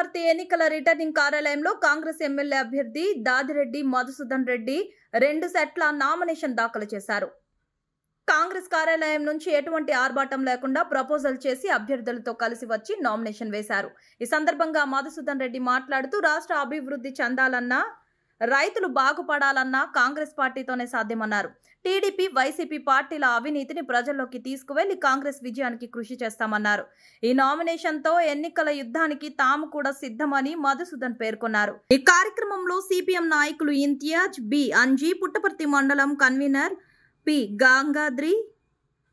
పుట్టపర్తి ఎన్నికల రిటర్నింగ్ కార్యాలయంలో కాంగ్రెస్ ఎమ్మెల్యే అభ్యర్థి దాదిరెడ్డి మధుసూదన్ రెడ్డి 2 సెట్ల నామినేషన్ దాఖలు చేశారు. కాంగ్రెస్ కార్యాలయం నుంచి ఎటువంటి ఆర్భాటం లేకుండా ప్రపోజల్ చేసి అభ్యర్థులతో కలిసి వచ్చి నామినేషన్ వేశారు. ఈ సందర్భంగా మధుసూదన్ రెడ్డి మాట్లాడుతూ రాష్ట్ర అభివృద్ధి చెందాలన్నా, రైతులు బాగుపడాలన్నా కాంగ్రెస్ పార్టీతోనే సాధ్యమన్నారు. టీడీపీ, వైసీపీ పార్టీల అవినీతిని ప్రజల్లోకి తీసుకువెళ్లి కాంగ్రెస్ విజయానికి కృషి చేస్తామన్నారు. ఈ నామినేషన్తో ఎన్నికల యుద్ధానికి తాము కూడా సిద్ధమని మధుసూదన్ పేర్కొన్నారు. ఈ కార్యక్రమంలో సిపిఎం నాయకులు ఇంతియాజ్, బి అంజీ, పుట్టపర్తి మండలం కన్వీనర్ పి గంగాద్రి,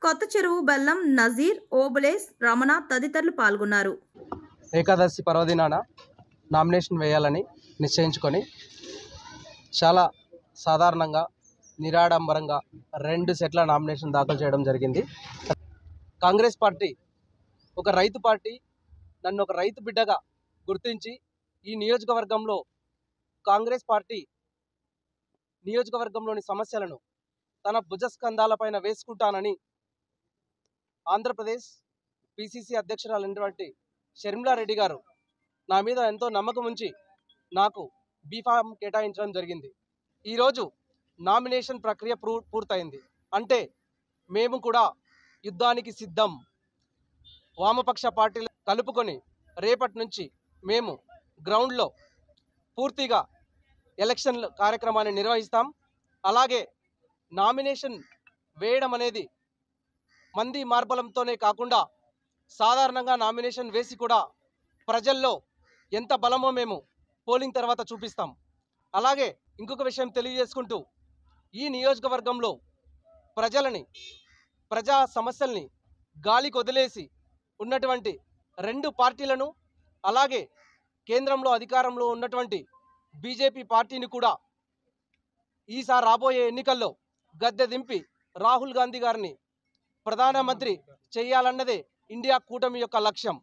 కొత్త చెరువు బెల్లం నజీర్, ఓబులేస్, రమణ తదితరులు పాల్గొన్నారు. ఏకాదశి పర్వదినాన నామినేషన్ వేయాలని నిశ్చయించుకొని చాలా సాధారణంగా నిరాడంబరంగా 2 సెట్ల నామినేషన్ దాఖలు చేయడం జరిగింది. కాంగ్రెస్ పార్టీ ఒక రైతు పార్టీ. నన్ను ఒక రైతు బిడ్డగా గుర్తించి ఈ నియోజకవర్గంలో కాంగ్రెస్ పార్టీ నియోజకవర్గంలోని సమస్యలను తన భుజస్కంధాలపైన వేసుకుంటానని ఆంధ్రప్రదేశ్ పిసిసి అధ్యక్షురాలైనటువంటి షర్మిలారెడ్డి గారు నా మీద ఎంతో నమ్మకం ఉంచి నాకు బీఫామ్ కేటాయించడం జరిగింది. ఈరోజు నామినేషన్ ప్రక్రియ పూర్తయింది. అంటే మేము కూడా యుద్ధానికి సిద్ధం. వామపక్ష పార్టీలు కలుపుకొని రేపటి నుంచి మేము గ్రౌండ్లో పూర్తిగా ఎలక్షన్ కార్యక్రమాన్ని నిర్వహిస్తాం. అలాగే నామినేషన్ వేయడం అనేది మంది మార్బలంతోనే కాకుండా సాధారణంగా నామినేషన్ వేసి కూడా ప్రజల్లో ఎంత బలమో మేము పోలింగ్ తర్వాత చూపిస్తాం. అలాగే ఇంకొక విషయం తెలియజేసుకుంటూ ఈ నియోజకవర్గంలో ప్రజా సమస్యల్ని గాలికి వదిలేసి ఉన్నటువంటి 2 పార్టీలను, అలాగే కేంద్రంలో అధికారంలో ఉన్నటువంటి బీజేపీ పార్టీని కూడా ఈసారి రాబోయే ఎన్నికల్లో గద్దె దింపి రాహుల్ గాంధీ గారిని ప్రధానమంత్రి చేయాలన్నదే ఇండియా కూటమి యొక్క లక్ష్యం.